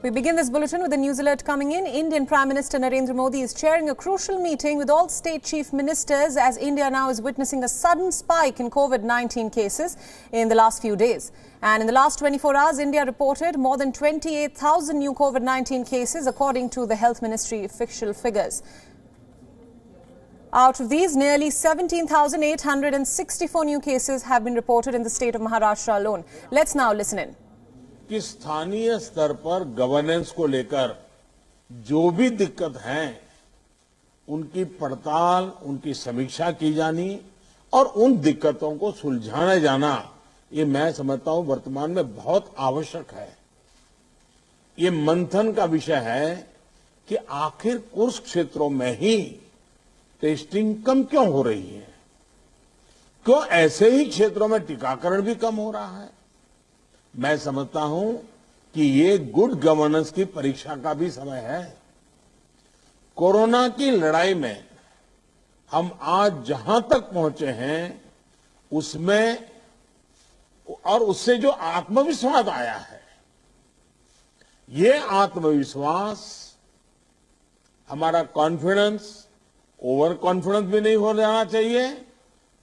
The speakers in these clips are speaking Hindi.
We begin this bulletin with a news alert coming in. Indian Prime Minister Narendra Modi is chairing a crucial meeting with all state chief ministers as India now is witnessing a sudden spike in COVID-19 cases in the last few days. And in the last 24 hours, India reported more than 28,000 new COVID-19 cases according to the Health Ministry official figures. Out of these, nearly 17,864 new cases have been reported in the state of Maharashtra alone. Let's now listen in. कि स्थानीय स्तर पर गवर्नेंस को लेकर जो भी दिक्कत हैं, उनकी पड़ताल, उनकी समीक्षा की जानी और उन दिक्कतों को सुलझाया जाना, ये मैं समझता हूं वर्तमान में बहुत आवश्यक है। ये मंथन का विषय है कि आखिर कुछ क्षेत्रों में ही टेस्टिंग कम क्यों हो रही है, क्यों ऐसे ही क्षेत्रों में टीकाकरण भी कम हो रहा है। मैं समझता हूं कि ये गुड गवर्नेंस की परीक्षा का भी समय है। कोरोना की लड़ाई में हम आज जहां तक पहुंचे हैं, उसमें और उससे जो आत्मविश्वास आया है, ये आत्मविश्वास, हमारा कॉन्फिडेंस ओवर कॉन्फिडेंस भी नहीं हो जाना चाहिए।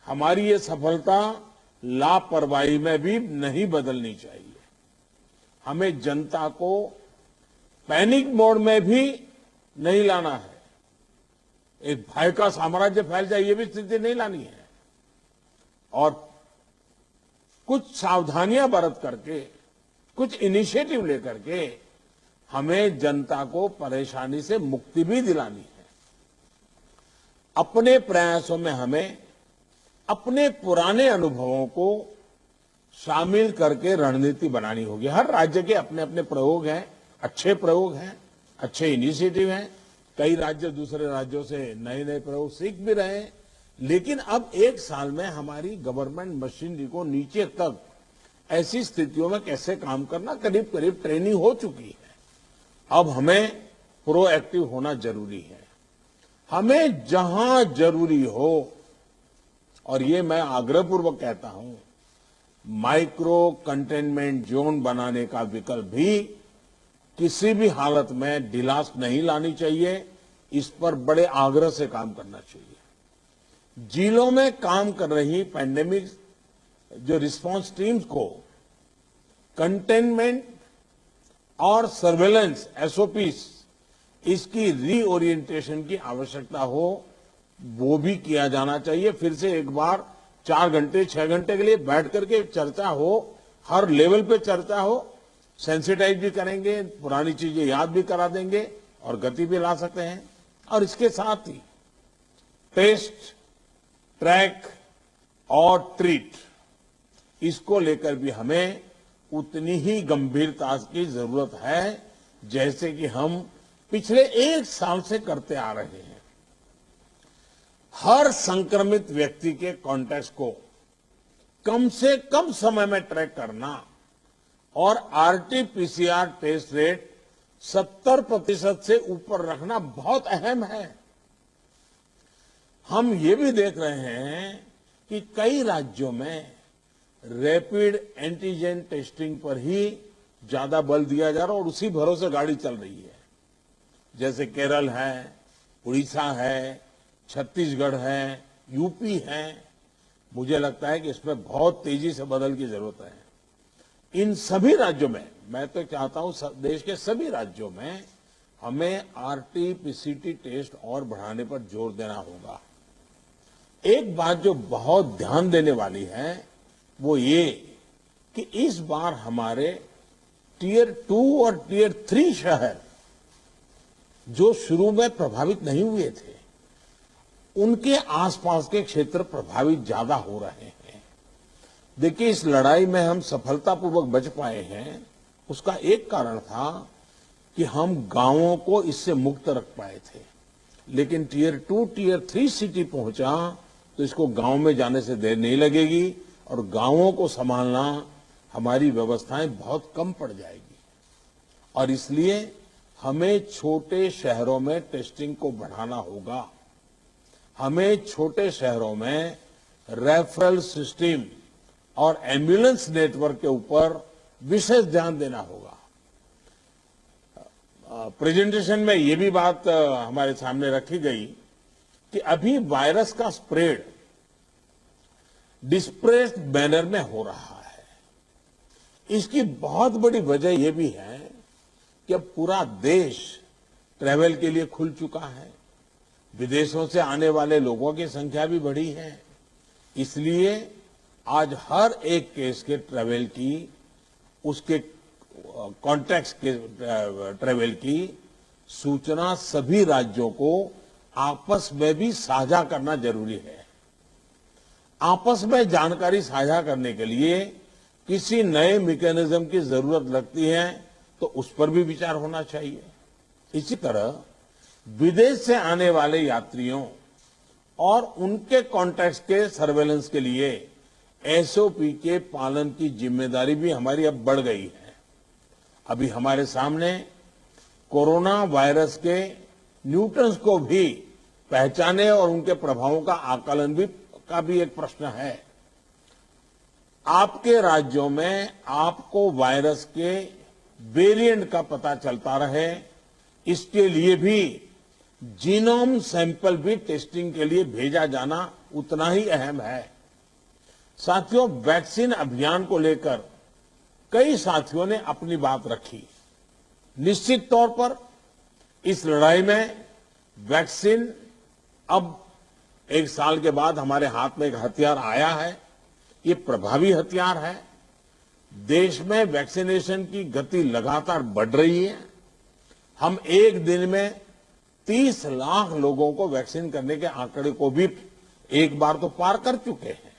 हमारी ये सफलता लापरवाही में भी नहीं बदलनी चाहिए। हमें जनता को पैनिक मोड में भी नहीं लाना है। एक भय का साम्राज्य फैल जाए, ये भी स्थिति नहीं लानी है। और कुछ सावधानियां बरत करके, कुछ इनिशिएटिव लेकर के हमें जनता को परेशानी से मुक्ति भी दिलानी है। अपने प्रयासों में हमें अपने पुराने अनुभवों को शामिल करके रणनीति बनानी होगी। हर राज्य के अपने अपने प्रयोग हैं, अच्छे प्रयोग हैं, अच्छे इनिशिएटिव हैं। कई राज्य दूसरे राज्यों से नए नए प्रयोग सीख भी रहे हैं। लेकिन अब एक साल में हमारी गवर्नमेंट मशीनरी को नीचे तक ऐसी स्थितियों में कैसे काम करना, करीब करीब ट्रेनिंग हो चुकी है। अब हमें प्रोएक्टिव होना जरूरी है। हमें जहां जरूरी हो, और ये मैं आग्रहपूर्वक कहता हूं, माइक्रो कंटेनमेंट जोन बनाने का विकल्प भी किसी भी हालत में ढिलास नहीं लानी चाहिए। इस पर बड़े आग्रह से काम करना चाहिए। जिलों में काम कर रही पैंडेमिक जो रिस्पांस टीम्स को कंटेनमेंट और सर्वेलेंस एसओपीस, इसकी रीओरिएंटेशन की आवश्यकता हो, वो भी किया जाना चाहिए। फिर से एक बार 4 घंटे 6 घंटे के लिए बैठ करके चर्चा हो, हर लेवल पे चर्चा हो, सेंसिटाइज भी करेंगे, पुरानी चीजें याद भी करा देंगे और गति भी ला सकते हैं। और इसके साथ ही टेस्ट, ट्रैक और ट्रीट, इसको लेकर भी हमें उतनी ही गंभीरता की जरूरत है जैसे कि हम पिछले 1 साल से करते आ रहे हैं। हर संक्रमित व्यक्ति के कॉन्टैक्ट को कम से कम समय में ट्रैक करना और आरटी-पीसीआर टेस्ट रेट 70% से ऊपर रखना बहुत अहम है। हम ये भी देख रहे हैं कि कई राज्यों में रैपिड एंटीजन टेस्टिंग पर ही ज्यादा बल दिया जा रहा है और उसी भरोसे गाड़ी चल रही है। जैसे केरल है, उड़ीसा है, छत्तीसगढ़ है, यूपी है। मुझे लगता है कि इसमें बहुत तेजी से बदल की जरूरत है। इन सभी राज्यों में, मैं तो चाहता हूं देश के सभी राज्यों में हमें आरटी-पीसीटी टेस्ट और बढ़ाने पर जोर देना होगा। एक बात जो बहुत ध्यान देने वाली है वो ये कि इस बार हमारे टियर 2 और टियर 3 शहर जो शुरू में प्रभावित नहीं हुए थे, उनके आसपास के क्षेत्र प्रभावित ज्यादा हो रहे हैं। देखिए, इस लड़ाई में हम सफलतापूर्वक बच पाए हैं, उसका एक कारण था कि हम गांवों को इससे मुक्त रख पाए थे। लेकिन टियर 2, टियर 3 सिटी पहुंचा तो इसको गांव में जाने से देर नहीं लगेगी और गांवों को संभालना, हमारी व्यवस्थाएं बहुत कम पड़ जाएगी। और इसलिए हमें छोटे शहरों में टेस्टिंग को बढ़ाना होगा। हमें छोटे शहरों में रेफरल सिस्टम और एम्बुलेंस नेटवर्क के ऊपर विशेष ध्यान देना होगा। प्रेजेंटेशन में ये भी बात हमारे सामने रखी गई कि अभी वायरस का स्प्रेड डिस्प्रेस्ड मैनर में हो रहा है। इसकी बहुत बड़ी वजह यह भी है कि अब पूरा देश ट्रैवल के लिए खुल चुका है, विदेशों से आने वाले लोगों की संख्या भी बढ़ी है। इसलिए आज हर एक केस के ट्रैवल की, उसके कॉन्टैक्ट्स के ट्रैवल की सूचना सभी राज्यों को आपस में भी साझा करना जरूरी है। आपस में जानकारी साझा करने के लिए किसी नए मैकेनिज्म की जरूरत लगती है तो उस पर भी विचार होना चाहिए। इसी तरह विदेश से आने वाले यात्रियों और उनके कॉन्टैक्ट्स के सर्वेलेंस के लिए एसओपी के पालन की जिम्मेदारी भी हमारी अब बढ़ गई है। अभी हमारे सामने कोरोना वायरस के न्यूट्रंस को भी पहचाने और उनके प्रभावों का आकलन का भी एक प्रश्न है। आपके राज्यों में आपको वायरस के वेरिएंट का पता चलता रहे, इसके लिए भी जीनोम सैंपल भी टेस्टिंग के लिए भेजा जाना उतना ही अहम है। साथियों, वैक्सीन अभियान को लेकर कई साथियों ने अपनी बात रखी। निश्चित तौर पर इस लड़ाई में वैक्सीन अब 1 साल के बाद हमारे हाथ में एक हथियार आया है। ये प्रभावी हथियार है। देश में वैक्सीनेशन की गति लगातार बढ़ रही है। हम एक दिन में 30 लाख लोगों को वैक्सीन करने के आंकड़े को भी एक बार तो पार कर चुके हैं।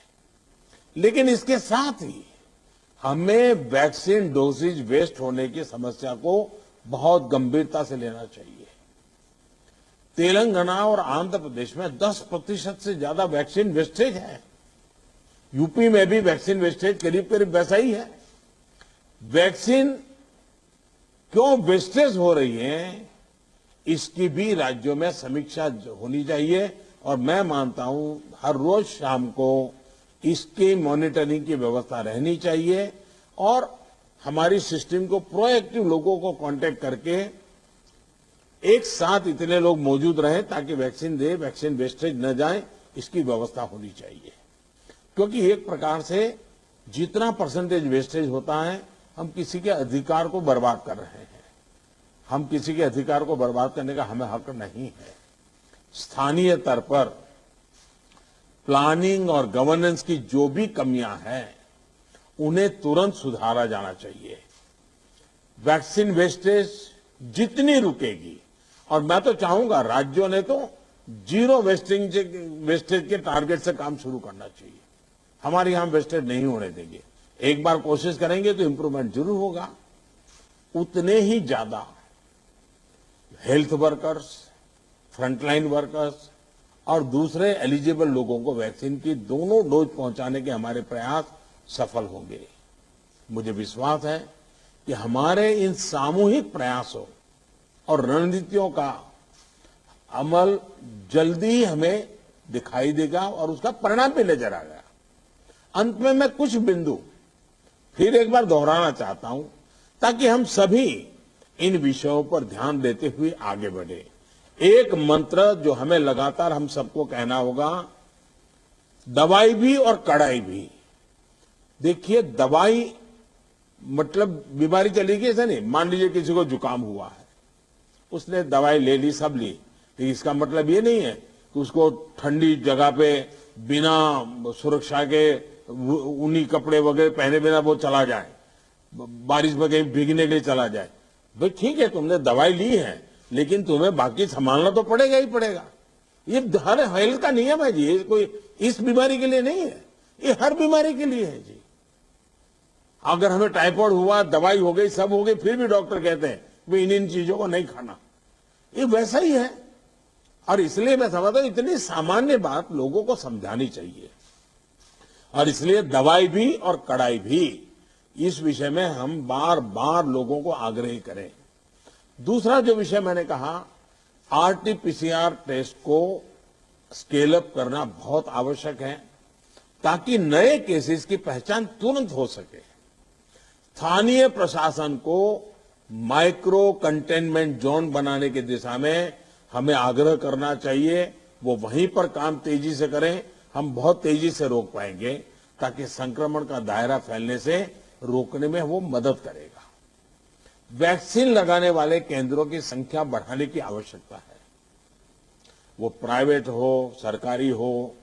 लेकिन इसके साथ ही हमें वैक्सीन डोसेज वेस्ट होने की समस्या को बहुत गंभीरता से लेना चाहिए। तेलंगाना और आंध्र प्रदेश में 10% से ज्यादा वैक्सीन वेस्टेज है। यूपी में भी वैक्सीन वेस्टेज करीब करीब वैसा ही है। वैक्सीन क्यों वेस्टेज हो रही है, इसकी भी राज्यों में समीक्षा होनी चाहिए और मैं मानता हूं हर रोज शाम को इसकी मॉनिटरिंग की व्यवस्था रहनी चाहिए और हमारी सिस्टम को प्रोएक्टिव लोगों को कांटेक्ट करके एक साथ इतने लोग मौजूद रहें ताकि वैक्सीन वैक्सीन वेस्टेज न जाए, इसकी व्यवस्था होनी चाहिए। क्योंकि एक प्रकार से जितना परसेंटेज वेस्टेज होता है, हम किसी के अधिकार को बर्बाद कर रहे हैं। हम किसी के अधिकार को बर्बाद करने का हमें हक नहीं है। स्थानीय स्तर पर प्लानिंग और गवर्नेंस की जो भी कमियां हैं, उन्हें तुरंत सुधारा जाना चाहिए। वैक्सीन वेस्टेज जितनी रुकेगी, और मैं तो चाहूंगा राज्यों ने तो जीरो वेस्टेज के टारगेट से काम शुरू करना चाहिए। हमारे यहां वेस्टेज नहीं होने देंगे। एक बार कोशिश करेंगे तो इंप्रूवमेंट जरूर होगा। उतने ही ज्यादा हेल्थ वर्कर्स, फ्रंटलाइन वर्कर्स और दूसरे एलिजिबल लोगों को वैक्सीन की दोनों डोज पहुंचाने के हमारे प्रयास सफल होंगे। मुझे विश्वास है कि हमारे इन सामूहिक प्रयासों और रणनीतियों का अमल जल्दी हमें दिखाई देगा और उसका परिणाम भी नजर आएगा। अंत में मैं कुछ बिंदु फिर एक बार दोहराना चाहता हूं ताकि हम सभी इन विषयों पर ध्यान देते हुए आगे बढ़े। एक मंत्र जो हमें लगातार हम सबको कहना होगा, दवाई भी और कड़ाई भी। देखिए, दवाई मतलब बीमारी चली गई ऐसा नहीं। मान लीजिए किसी को जुकाम हुआ है, उसने दवाई ले ली, सब ली, लेकिन इसका मतलब ये नहीं है कि उसको ठंडी जगह पे बिना सुरक्षा के ऊनी कपड़े वगैरह पहने बिना वो चला जाए, बारिश में कहीं भीगने के लिए चला जाए। भाई ठीक है, तुमने दवाई ली है, लेकिन तुम्हें बाकी संभालना तो पड़ेगा ही पड़ेगा। ये हर हेल्थ का नियम है जी। ये कोई इस बीमारी के लिए नहीं है, ये हर बीमारी के लिए है जी। अगर हमें टाइफाइड हुआ, दवाई हो गई, सब हो गई, फिर भी डॉक्टर कहते हैं भाई इन चीजों को नहीं खाना। ये वैसा ही है। और इसलिए मैं समझता हूं इतनी सामान्य बात लोगों को समझानी चाहिए। और इसलिए दवाई भी और कड़ाई भी, इस विषय में हम बार बार लोगों को आग्रह करें। दूसरा जो विषय मैंने कहा, आरटीपीसीआर टेस्ट को स्केल अप करना बहुत आवश्यक है ताकि नए केसेस की पहचान तुरंत हो सके। स्थानीय प्रशासन को माइक्रो कंटेनमेंट जोन बनाने की दिशा में हमें आग्रह करना चाहिए। वो वहीं पर काम तेजी से करें, हम बहुत तेजी से रोक पाएंगे, ताकि संक्रमण का दायरा फैलने से रोकने में वो मदद करेगा। वैक्सीन लगाने वाले केंद्रों की संख्या बढ़ाने की आवश्यकता है। वो प्राइवेट हो, सरकारी हो,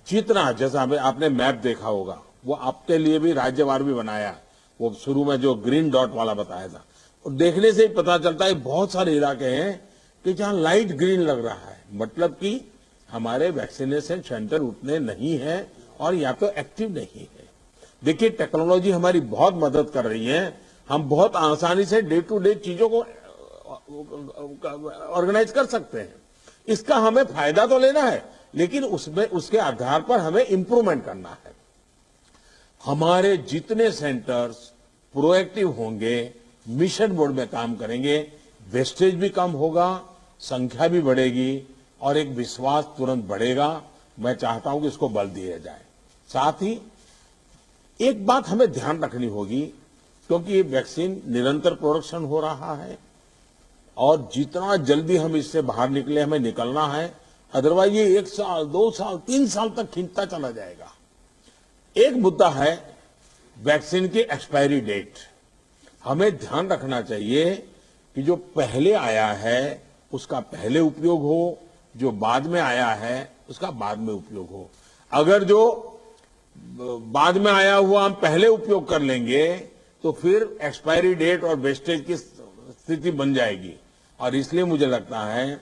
जितना, जैसा आपने मैप देखा होगा, वो आपके लिए भी राज्यवार भी बनाया, वो शुरू में जो ग्रीन डॉट वाला बताया था, और देखने से ही पता चलता है बहुत सारे इलाके हैं कि जहां लाइट ग्रीन लग रहा है, मतलब कि हमारे वैक्सीनेशन सेंटर उतने नहीं है और या तो एक्टिव नहीं है। देखिए, टेक्नोलॉजी हमारी बहुत मदद कर रही है, हम बहुत आसानी से डे टू डे चीजों को ऑर्गेनाइज कर सकते हैं। इसका हमें फायदा तो लेना है, लेकिन उसमें उसके आधार पर हमें इंप्रूवमेंट करना है। हमारे जितने सेंटर्स प्रोएक्टिव होंगे, मिशन मोड में काम करेंगे, वेस्टेज भी कम होगा, संख्या भी बढ़ेगी और एक विश्वास तुरंत बढ़ेगा। मैं चाहता हूं कि इसको बल दिया जाए। साथ ही एक बात हमें ध्यान रखनी होगी, क्योंकि ये वैक्सीन निरंतर प्रोडक्शन हो रहा है और जितना जल्दी हम इससे बाहर निकले हमें निकलना है, अदरवाइज ये 1 साल, 2 साल, 3 साल तक खींचता चला जाएगा। एक मुद्दा है वैक्सीन की एक्सपायरी डेट। हमें ध्यान रखना चाहिए कि जो पहले आया है उसका पहले उपयोग हो, जो बाद में आया है उसका बाद में उपयोग हो। अगर जो बाद में आया हुआ हम पहले उपयोग कर लेंगे तो फिर एक्सपायरी डेट और वेस्टेज की स्थिति बन जाएगी। और इसलिए मुझे लगता है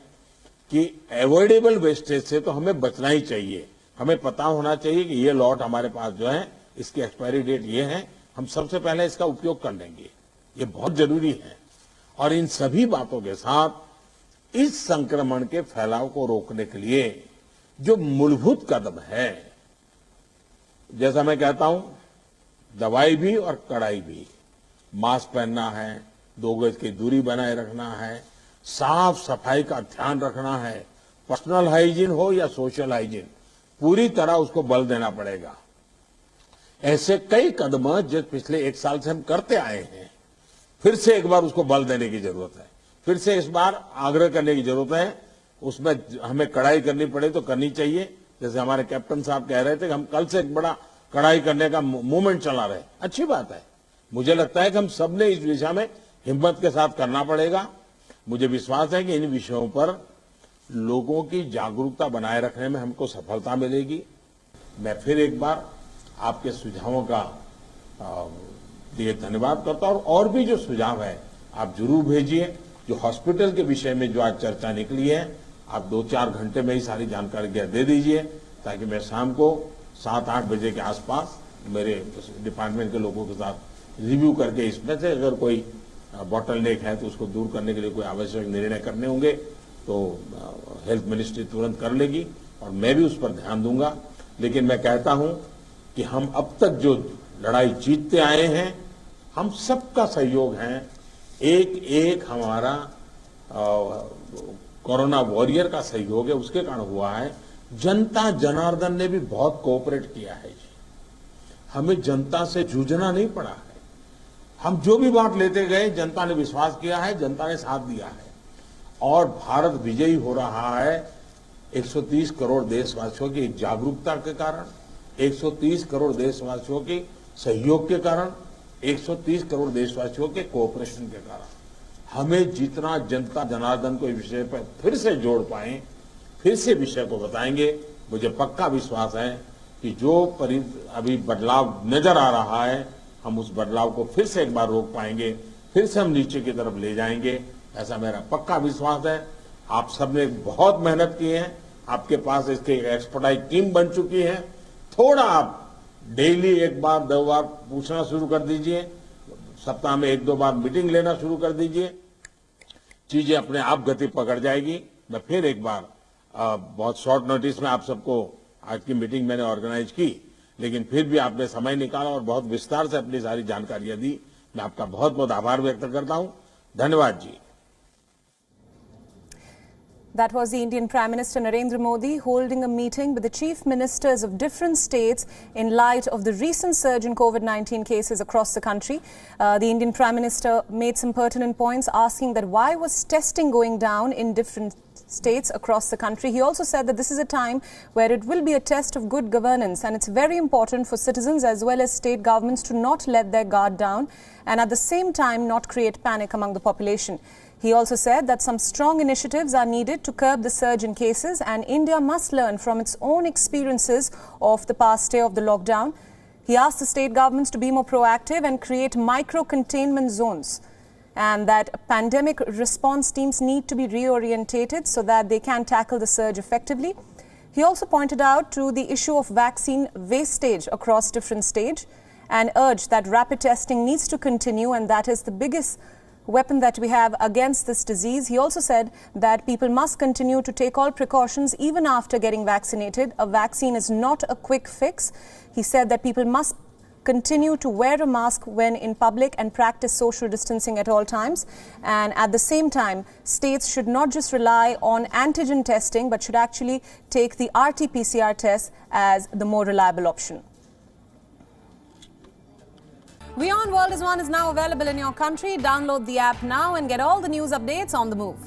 कि अवॉइडेबल वेस्टेज से तो हमें बचना ही चाहिए। हमें पता होना चाहिए कि ये लॉट हमारे पास जो है इसकी एक्सपायरी डेट ये है, हम सबसे पहले इसका उपयोग कर लेंगे, ये बहुत जरूरी है। और इन सभी बातों के साथ इस संक्रमण के फैलाव को रोकने के लिए जो मूलभूत कदम है, जैसा मैं कहता हूं, दवाई भी और कड़ाई भी, मास्क पहनना है, 2 गज की दूरी बनाए रखना है, साफ सफाई का ध्यान रखना है, पर्सनल हाइजीन हो या सोशल हाइजीन, पूरी तरह उसको बल देना पड़ेगा। ऐसे कई कदम जो पिछले 1 साल से हम करते आए हैं, फिर से एक बार उसको बल देने की जरूरत है, फिर से इस बार आग्रह करने की जरूरत है। उसमें हमें कड़ाई करनी पड़े तो करनी चाहिए। जैसे हमारे कैप्टन साहब कह रहे थे कि हम कल से एक बड़ा कड़ाई करने का मूवमेंट चला रहे, अच्छी बात है। मुझे लगता है कि हम सबने इस दिशा में हिम्मत के साथ करना पड़ेगा। मुझे विश्वास है कि इन विषयों पर लोगों की जागरूकता बनाए रखने में हमको सफलता मिलेगी। मैं फिर एक बार आपके सुझावों का लिए धन्यवाद करता हूं, और भी जो सुझाव है आप जरूर भेजिए। जो हॉस्पिटल के विषय में जो आज चर्चा निकली है, आप 2-4 घंटे में ही सारी जानकारी दे दीजिए, ताकि मैं शाम को 7-8 बजे के आसपास मेरे डिपार्टमेंट के लोगों के साथ रिव्यू करके इसमें से अगर कोई बॉटल नेक है तो उसको दूर करने के लिए कोई आवश्यक निर्णय करने होंगे तो हेल्थ मिनिस्ट्री तुरंत कर लेगी और मैं भी उस पर ध्यान दूंगा। लेकिन मैं कहता हूं कि हम अब तक जो लड़ाई जीतते आए हैं, हम सबका सहयोग है। एक हमारा कोरोना वॉरियर का सहयोग है, उसके कारण हुआ है। जनता जनार्दन ने भी बहुत कोऑपरेट किया है जी। हमें जनता से जूझना नहीं पड़ा है। हम जो भी बात लेते गए, जनता ने विश्वास किया है, जनता ने साथ दिया है और भारत विजयी हो रहा है 130 करोड़ देशवासियों की जागरूकता के कारण, 130 करोड़ देशवासियों के सहयोग के कारण, 130 करोड़ देशवासियों के कोऑपरेशन के कारण। हमें जितना जनता जनार्दन को इस विषय पर फिर से जोड़ पाए, फिर से विषय को बताएंगे, मुझे पक्का विश्वास है कि जो अभी बदलाव नजर आ रहा है, हम उस बदलाव को फिर से एक बार रोक पाएंगे, फिर से हम नीचे की तरफ ले जाएंगे, ऐसा मेरा पक्का विश्वास है। आप सबने बहुत मेहनत की है, आपके पास इसकी एक्सपर्टाइज टीम बन चुकी है। थोड़ा आप डेली 1 बार 2 बार पूछना शुरू कर दीजिए, सप्ताह में 1-2 बार मीटिंग लेना शुरू कर दीजिए, चीजें अपने आप गति पकड़ जाएगी। मैं फिर एक बार बहुत शॉर्ट नोटिस में आप सबको आज की मीटिंग मैंने ऑर्गेनाइज की, लेकिन फिर भी आपने समय निकाला और बहुत विस्तार से अपनी सारी जानकारियां दी। मैं आपका बहुत बहुत आभार व्यक्त करता हूं। धन्यवाद जी। That was the Indian Prime Minister Narendra Modi holding a meeting with the chief ministers of different states in light of the recent surge in COVID-19 cases across the country. The Indian Prime Minister made some pertinent points, asking that why was testing going down in different states across the country. He also said that this is a time where it will be a test of good governance, and it's very important for citizens as well as state governments to not let their guard down and at the same time not create panic among the population. He also said that some strong initiatives are needed to curb the surge in cases, and India must learn from its own experiences of the past day of the lockdown. He asked the state governments to be more proactive and create micro-containment zones, and that pandemic response teams need to be reorientated so that they can tackle the surge effectively. He also pointed out to the issue of vaccine wastage across different states and urged that rapid testing needs to continue, and that is the biggest weapon that we have against this disease. He also said that people must continue to take all precautions even after getting vaccinated. A vaccine is not a quick fix. He said that people must continue to wear a mask when in public and practice social distancing at all times. And at the same time, states should not just rely on antigen testing, but should actually take the RT-PCR test as the more reliable option. WION World is One is now available in your country. Download the app now and get all the news updates on the move.